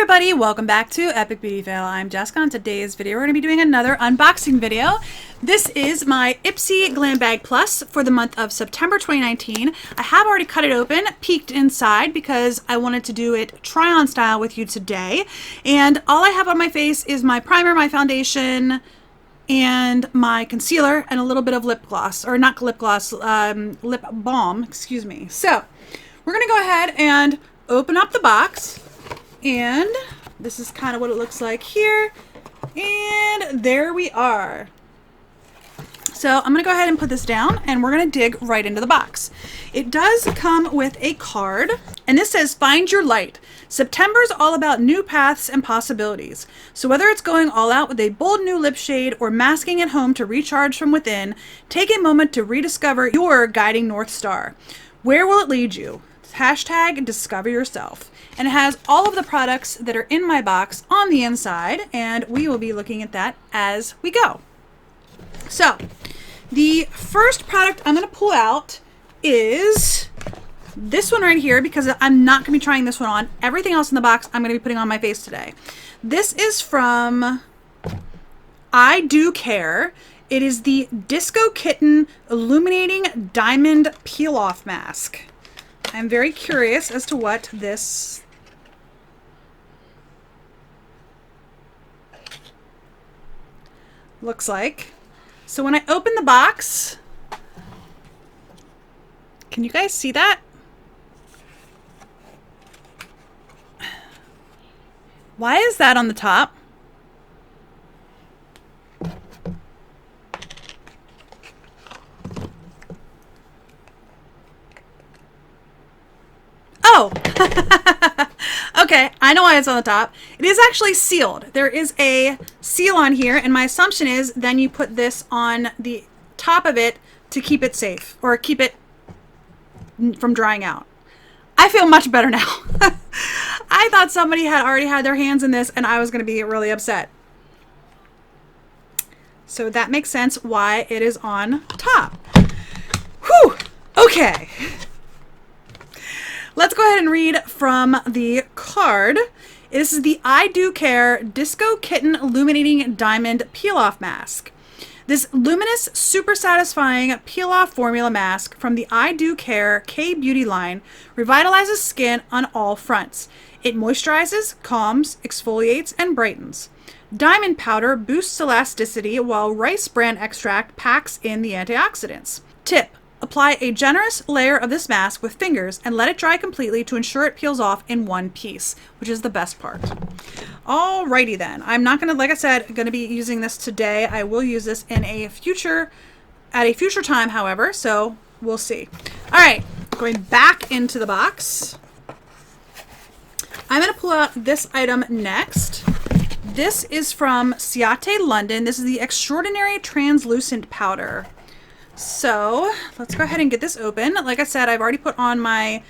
everybody, welcome back to Epic Beauty Fail. I'm Jessica. On today's video we're going to be doing another unboxing video. This is my Ipsy Glam Bag Plus for the month of September 2019. I have already cut it open, peeked inside because I wanted to do it try-on style with you today. And all I have on my face is my primer, my foundation, and my concealer, and a little bit of lip gloss, or not lip gloss, lip balm, excuse me. So we're going to go ahead and open up the box. And this is kind of what it looks like here. And there we are. So I'm going to go ahead and put this down and we're going to dig right into the box. It does come with a card and this says, "Find your light. September's all about new paths and possibilities. So whether it's going all out with a bold new lip shade or masking at home to recharge from within, take a moment to rediscover your guiding North Star. Where will it lead you? Hashtag discover yourself." And it has all of the products that are in my box on the inside, and we will be looking at that as we go. So the first product I'm going to pull out is this one right here, because I'm not going to be trying this one on. Everything else in the box I'm going to be putting on my face today. This is from I Do Care. It is the Disco Kitten Illuminating Diamond Peel Off Mask. I'm very curious as to what this looks like. So when I open the box, can you guys see that? Why is that on the top? Oh, okay, I know why it's on the top. It is actually sealed. There is a seal on here, and my assumption is then you put this on the top of it to keep it safe, or keep it from drying out. I feel much better now. I thought somebody had already had their hands in this, and I was going to be really upset. So that makes sense why it is on top. Whew, okay. Let's go ahead and read from the card. This is the I Do Care Disco Kitten Illuminating Diamond Peel Off Mask. This luminous, super satisfying peel off formula mask from the I Do Care K-Beauty line revitalizes skin on all fronts. It moisturizes, calms, exfoliates, and brightens. Diamond powder boosts elasticity while rice bran extract packs in the antioxidants. Tip: apply a generous layer of this mask with fingers and let it dry completely to ensure it peels off in one piece, which is the best part. Alrighty then. I'm not going to, like I said, going to be using this today. I will use this in a future, at a future time, however, so we'll see. Alright, going back into the box. I'm going to pull out this item next. This is from Ciate London. This is the Extraordinary Translucent Powder. So let's go ahead and get this open. Like I said, I've already put on my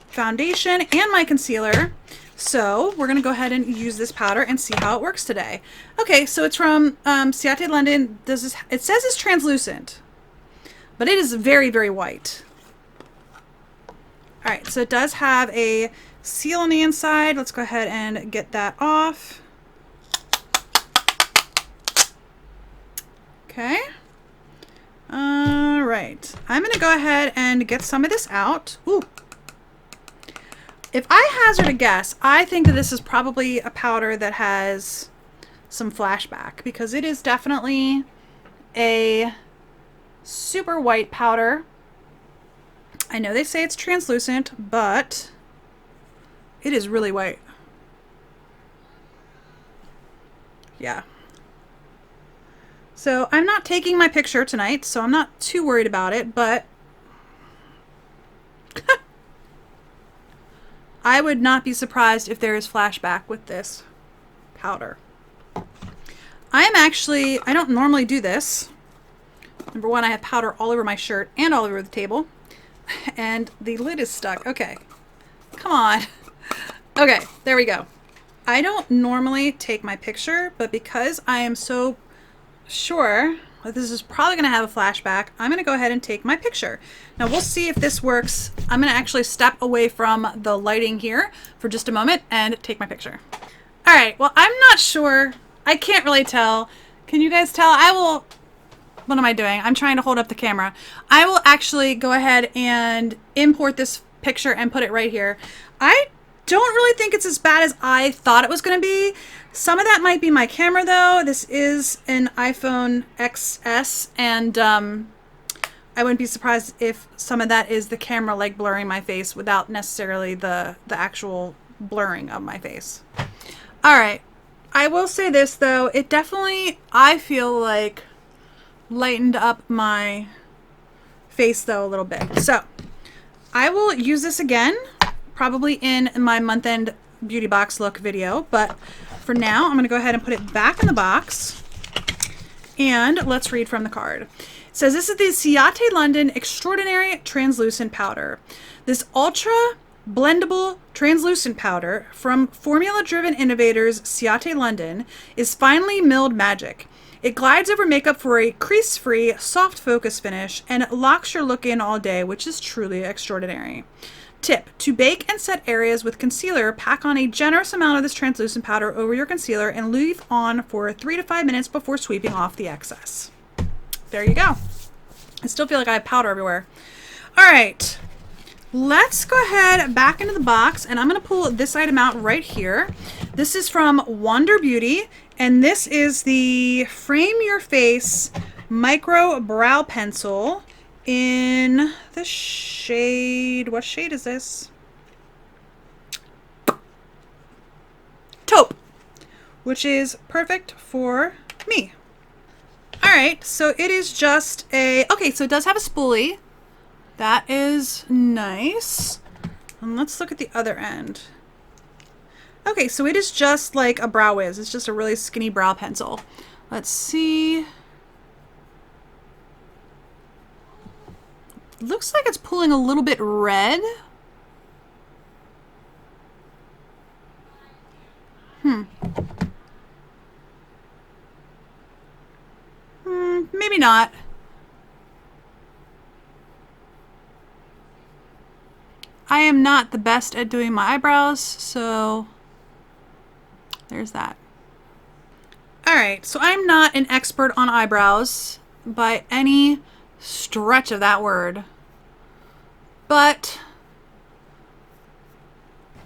foundation and my concealer. So we're going to go ahead and use this powder and see how it works today. Okay, so it's from Ciate London. It says it's translucent, but it is very, very white. All right, so it does have a seal on the inside. Let's go ahead and get that off. Okay. All right, I'm going to go ahead and get some of this out. Ooh. If I hazard a guess, I think that this is probably a powder that has some flashback, because it is definitely a super white powder. I know they say it's translucent, but it is really white. Yeah. So I'm not taking my picture tonight, so I'm not too worried about it, but I would not be surprised if there is flashback with this powder. I don't normally do this. Number one, I have powder all over my shirt and all over the table, and the lid is stuck. Okay, come on. Okay, there we go. I don't normally take my picture, but because I am so sure, This is probably going to have a flashback. I'm going to go ahead and take my picture. Now we'll see if this works. I'm going to actually step away from the lighting here for just a moment and take my picture. All right, well, I'm not sure. I can't really tell. Can you guys tell? What am I doing? I'm trying to hold up the camera. I will actually go ahead and import this picture and put it right here. I don't really think it's as bad as I thought it was going to be. Some of that might be my camera though. This is an iPhone XS, and I wouldn't be surprised if some of that is the camera like blurring my face without necessarily the actual blurring of my face. All right. I will say this though, it definitely, I feel like, lightened up my face though a little bit. So I will use this again, probably in my month-end beauty box look video, but for now I'm going to go ahead and put it back in the box, and let's read from the card. It says this is the Ciate London Extraordinary Translucent Powder. This ultra blendable translucent powder from formula-driven innovators Ciate London is finely milled magic. It glides over makeup for a crease-free, soft focus finish and locks your look in all day, which is truly extraordinary. Tip: to bake and set areas with concealer, pack on a generous amount of this translucent powder over your concealer and leave on for 3 to 5 minutes before sweeping off the excess. There you go. I still feel like I have powder everywhere. All right, let's go ahead back into the box, and I'm going to pull this item out right here. This is from Wander Beauty, and this is the Frame Your Face Micro Brow Pencil in the shade, what shade is this? Taupe, which is perfect for me. All right, so it is just a, okay, so it does have a spoolie. That is nice. And let's look at the other end. Okay, so it is just like a Brow Wiz. It's just a really skinny brow pencil. Let's see. Looks like it's pulling a little bit red. Maybe not. I am not the best at doing my eyebrows, so there's that. Alright, so I'm not an expert on eyebrows by any stretch of that word, but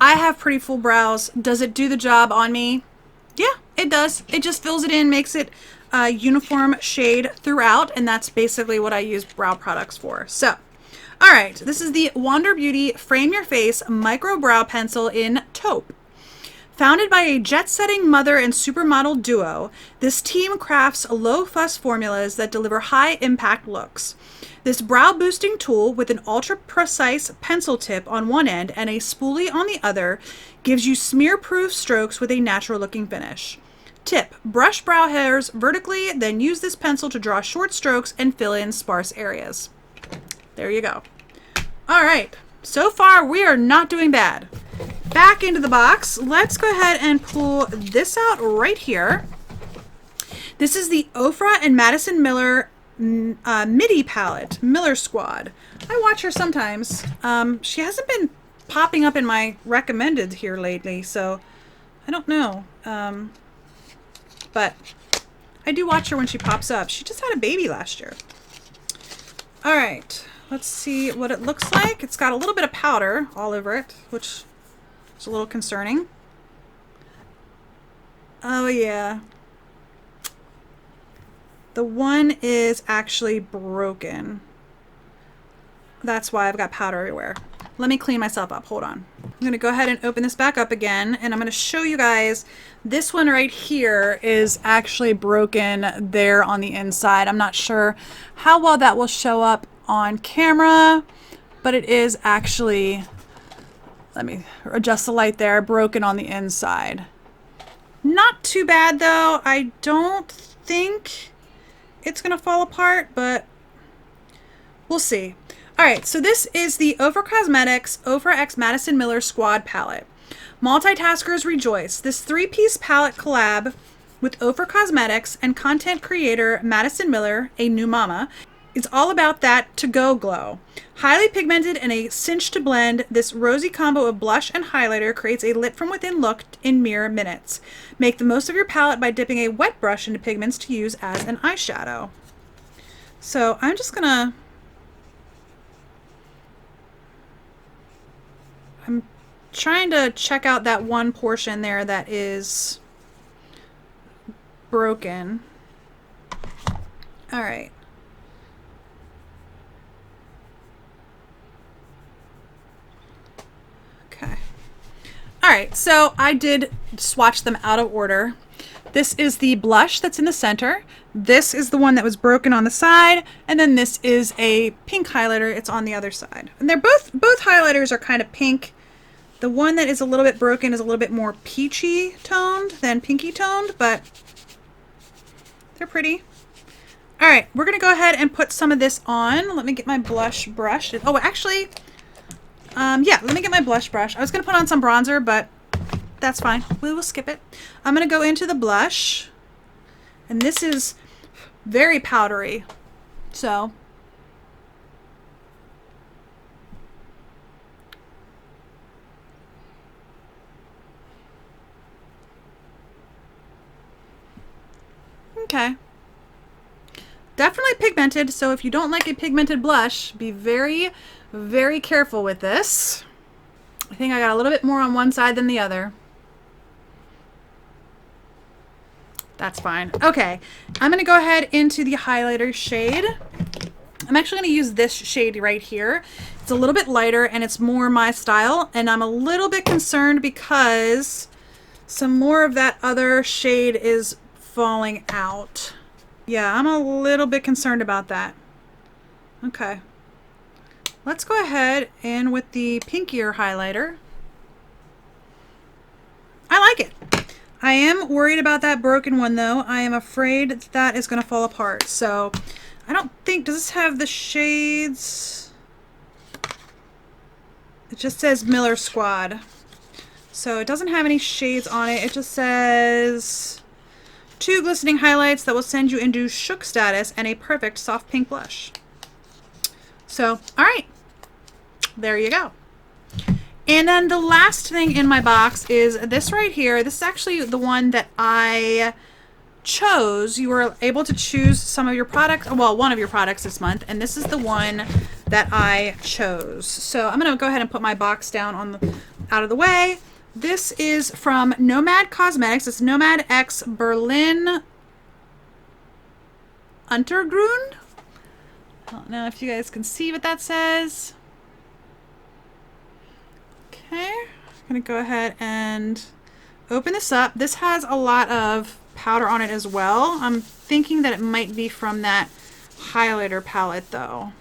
I have pretty full brows. Does it do the job on me? Yeah, it does. It just fills it in, makes it a uniform shade throughout, and that's basically what I use brow products for. So, all right, this is the Wander Beauty Frame Your Face Micro Brow Pencil in Taupe. Founded by a jet-setting mother and supermodel duo, this team crafts low-fuss formulas that deliver high-impact looks. This brow-boosting tool with an ultra-precise pencil tip on one end and a spoolie on the other gives you smear-proof strokes with a natural-looking finish. Tip: brush brow hairs vertically, then use this pencil to draw short strokes and fill in sparse areas. There you go. All right, so far we are not doing bad. Back into the box, let's go ahead and pull this out right here. This is the Ofra and Madison Miller MIDI palette, Miller Squad. I watch her sometimes. She hasn't been popping up in my recommended here lately, so I don't know. But I do watch her when she pops up. She just had a baby last year. All right, let's see what it looks like. It's got a little bit of powder all over it, which is a little concerning. Oh yeah. The one is actually broken. That's why I've got powder everywhere. Let me clean myself up. Hold on. I'm going to go ahead and open this back up again, and I'm going to show you guys. This one right here is actually broken there on the inside. I'm not sure how well that will show up on camera, but it is actually, let me adjust the light there, broken on the inside. Not too bad though. I don't think it's going to fall apart, but we'll see. All right, so this is the Ofra Cosmetics Ofra X Madison Miller Squad palette. Multitaskers rejoice. This 3-piece palette collab with Ophir Cosmetics and content creator Madison Miller, a new mama. It's all about that to-go glow. Highly pigmented and a cinch to blend, this rosy combo of blush and highlighter creates a lit from within look in mere minutes. Make the most of your palette by dipping a wet brush into pigments to use as an eyeshadow. So I'm just gonna... I'm trying to check out that one portion there that is broken. All right. Okay. All right, so I did swatch them out of order. This is the blush that's in the center. This is the one that was broken on the side, and then this is a pink highlighter. It's on the other side. And they're both highlighters are kind of pink. The one that is a little bit broken is a little bit more peachy toned than pinky toned, but they're pretty. All right, we're gonna go ahead and put some of this on. Let me get my blush brush. Oh, actually, yeah, let me get my blush brush. I was gonna put on some bronzer, but that's fine. We will skip it. I'm gonna go into the blush, and this is very powdery, so. Okay. Definitely pigmented, so if you don't like a pigmented blush, be very, very careful with this. I think I got a little bit more on one side than the other. That's fine. Okay, I'm gonna go ahead into the highlighter shade. I'm actually gonna use this shade right here. It's a little bit lighter and it's more my style, and I'm a little bit concerned because some more of that other shade is falling out. Yeah, I'm a little bit concerned about that. Okay. Let's go ahead and with the pinkier highlighter. I like it. I am worried about that broken one though. I am afraid that is going to fall apart. So I don't think, does this have the shades? It just says Miller Squad. So it doesn't have any shades on it. It just says 2 glistening highlights that will send you into shook status and a perfect soft pink blush. So, all right, there you go. And then the last thing in my box is this right here. This is actually the one that I chose. You were able to choose some of your products, well, one of your products this month, and this is the one that I chose. So I'm gonna go ahead and put my box down on the, out of the way. This is from Nomad Cosmetics. It's Nomad X Berlin Untergrund. I don't know if you guys can see what that says. Okay, I'm gonna go ahead and open this up. This has a lot of powder on it as well. I'm thinking that it might be from that highlighter palette though.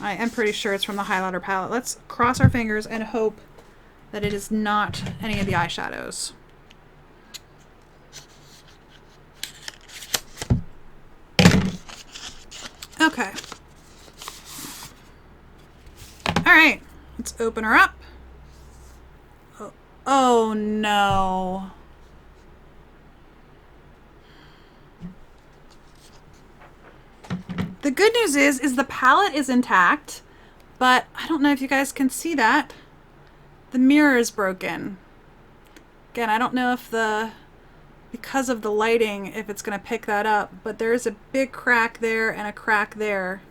I am pretty sure it's from the highlighter palette. Let's cross our fingers and hope that it is not any of the eyeshadows. Okay. All right, let's open her up. Oh, oh no. The good news is the palette is intact, but I don't know if you guys can see that. The mirror is broken. Again, I don't know if because of the lighting, if it's going to pick that up, but there is a big crack there and a crack there.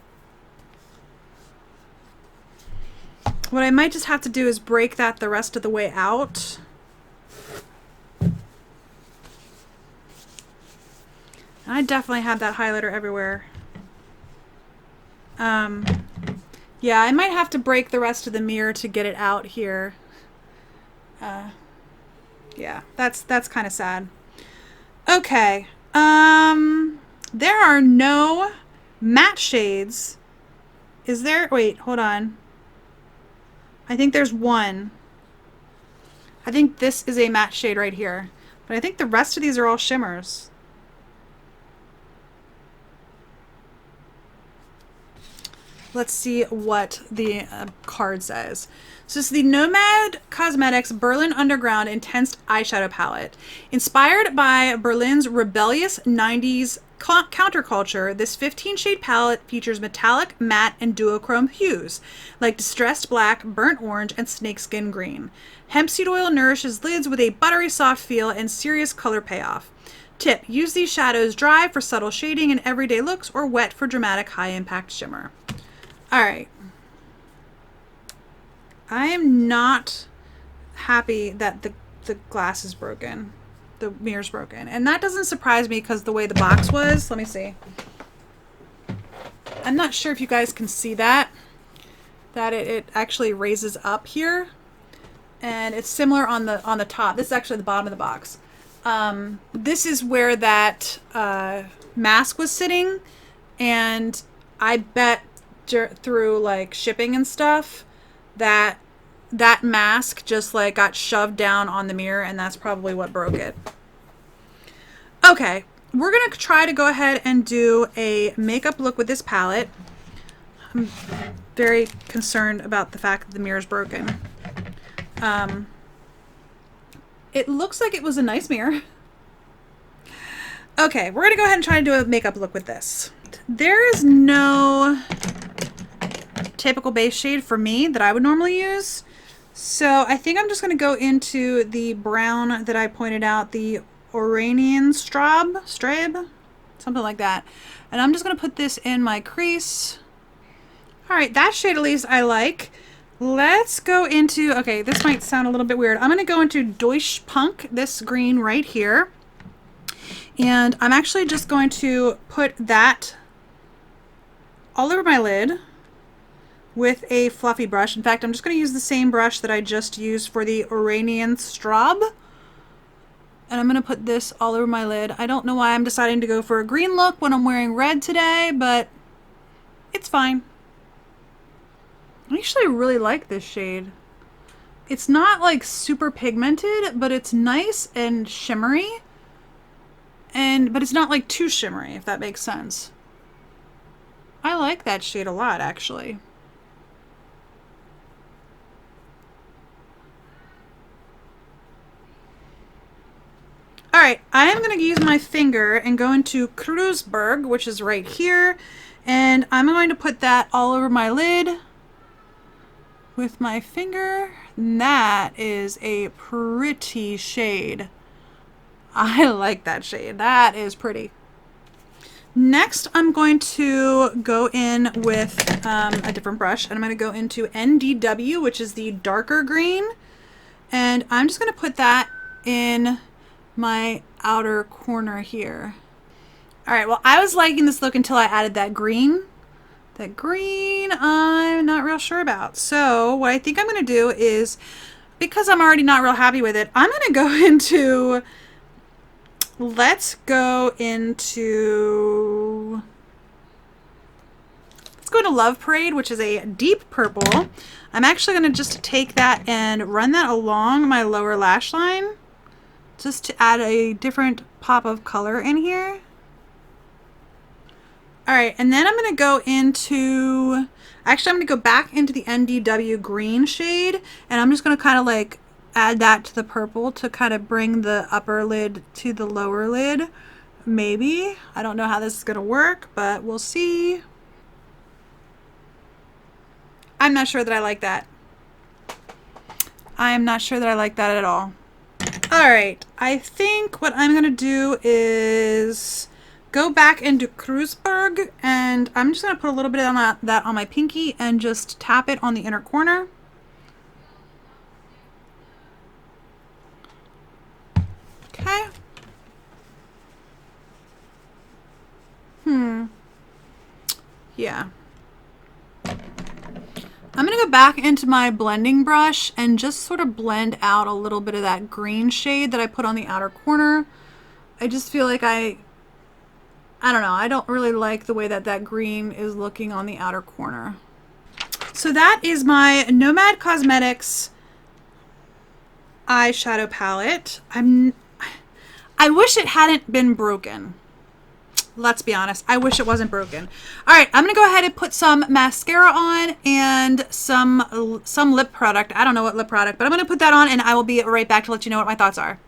What I might just have to do is break that the rest of the way out. I definitely had that highlighter everywhere. Yeah, I might have to break the rest of the mirror to get it out here. Yeah, that's kind of sad. Okay, there are no matte shades. Is there? Wait, hold on. I think there's one. I think this is a matte shade right here, but I think the rest of these are all shimmers. let's see what the card says. So this is the Nomad Cosmetics Berlin Underground Intense Eyeshadow Palette. Inspired by Berlin's rebellious 90s counterculture, this 15-shade palette features metallic, matte, and duochrome hues, like distressed black, burnt orange, and snakeskin green. Hemp seed oil nourishes lids with a buttery soft feel and serious color payoff. Tip: use these shadows dry for subtle shading and everyday looks, or wet for dramatic high-impact shimmer. Alright. I am not happy that the glass is broken. The mirror's broken. And that doesn't surprise me because the way the box was. Let me see. I'm not sure if you guys can see that. That it actually raises up here. And it's similar on the top. This is actually the bottom of the box. This is where that mask was sitting. And I bet through like shipping and stuff that mask just like got shoved down on the mirror, and that's probably what broke it. Okay, we're gonna try to go ahead and do a makeup look with this palette. I'm very concerned about the fact that the mirror is broken. It looks like it was a nice mirror. Okay, we're gonna go ahead and try to do a makeup look with this. There is no typical base shade for me that I would normally use. So I think I'm just going to go into the brown that I pointed out, the Oranian Strabe, something like that. And I'm just going to put this in my crease. All right, that shade at least I like. Let's go into, okay, this might sound a little bit weird. I'm going to go into Deutsch Punk, this green right here. And I'm actually just going to put that all over my lid with a fluffy brush. In fact, I'm just going to use the same brush that I just used for the Oranian Straub. And I'm going to put this all over my lid. I don't know why I'm deciding to go for a green look when I'm wearing red today, but it's fine. I actually really like this shade. It's not like super pigmented, but it's nice and shimmery. But it's not like too shimmery, if that makes sense. I like that shade a lot, actually. Alright, I am going to use my finger and go into Kreuzberg, which is right here, and I'm going to put that all over my lid with my finger. And that is a pretty shade. I like that shade. That is pretty. Next, I'm going to go in with a different brush, and I'm going to go into NDW, which is the darker green, and I'm just going to put that in my outer corner here. All right, well, I was liking this look until I added that green. That green, I'm not real sure about. So what I think I'm going to do is, because I'm already not real happy with it, I'm going to go into, let's go into Love Parade, which is a deep purple. I'm actually going to just take that and run that along my lower lash line, just to add a different pop of color in here. All right, and then I'm going to go into, actually I'm going to go back into the NDW green shade, and I'm just going to kind of like add that to the purple to kind of bring the upper lid to the lower lid. Maybe. I don't know how this is going to work, but we'll see. I'm not sure that I like that. I am not sure that I like that at all. Alright, I think what I'm going to do is go back into Kreuzberg, and I'm just going to put a little bit of that on my pinky and just tap it on the inner corner. Okay. Yeah. I'm going to go back into my blending brush and just sort of blend out a little bit of that green shade that I put on the outer corner. I just feel like I don't know, I don't really like the way that that green is looking on the outer corner. So that is my Nomad Cosmetics eyeshadow palette. I wish it hadn't been broken. Let's be honest. I wish it wasn't broken. All right, I'm going to go ahead and put some mascara on and some lip product. I don't know what lip product, but I'm going to put that on and I will be right back to let you know what my thoughts are.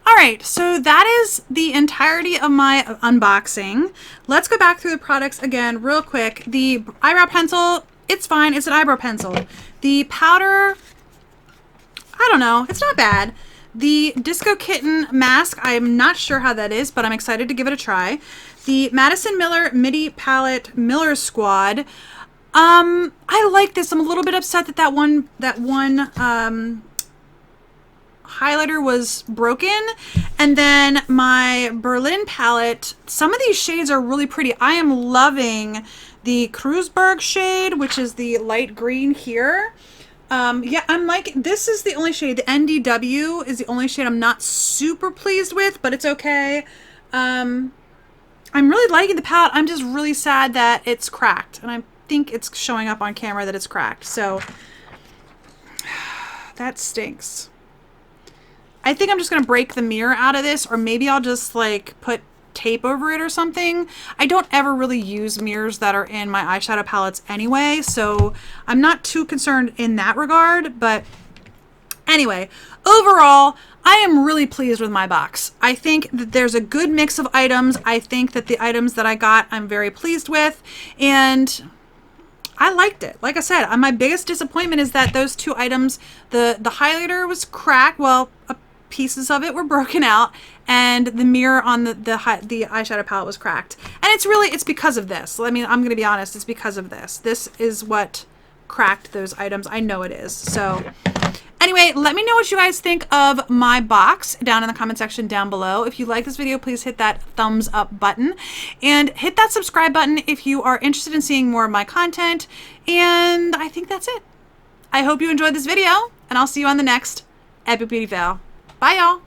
All right, so that is the entirety of my unboxing. Let's go back through the products again real quick. The eyebrow pencil, it's fine. It's an eyebrow pencil. The powder, I don't know. It's not bad. The Disco Kitten mask, I'm not sure how that is, but I'm excited to give it a try. The Madison Miller Midi Palette Miller Squad. I like this. I'm a little bit upset that that one highlighter was broken. And then my Berlin palette, some of these shades are really pretty. I am loving the Kreuzberg shade, which is the light green here. Yeah, I'm like, this is the only shade. The NDW is the only shade I'm not super pleased with, but it's okay. I'm really liking the palette. I'm just really sad that it's cracked, and I think it's showing up on camera that it's cracked. So that stinks. I think I'm just going to break the mirror out of this, or maybe I'll just like put tape over it or something. I don't ever really use mirrors that are in my eyeshadow palettes anyway, so I'm not too concerned in that regard. But anyway, overall, I am really pleased with my box. I think that there's a good mix of items. I think that the items that I got, I'm very pleased with, and I liked it. Like I said, my biggest disappointment is that those two items, the highlighter was cracked. Well, pieces of it were broken out, and the mirror on the eyeshadow palette was cracked. And it's because of this. I mean, I'm going to be honest, it's because of this. This is what cracked those items. I know it is. So anyway, let me know what you guys think of my box down in the comment section down below. If you like this video, please hit that thumbs up button and hit that subscribe button if you are interested in seeing more of my content. And I think that's it. I hope you enjoyed this video, and I'll see you on the next Epic Beauty Fail. Bye, y'all.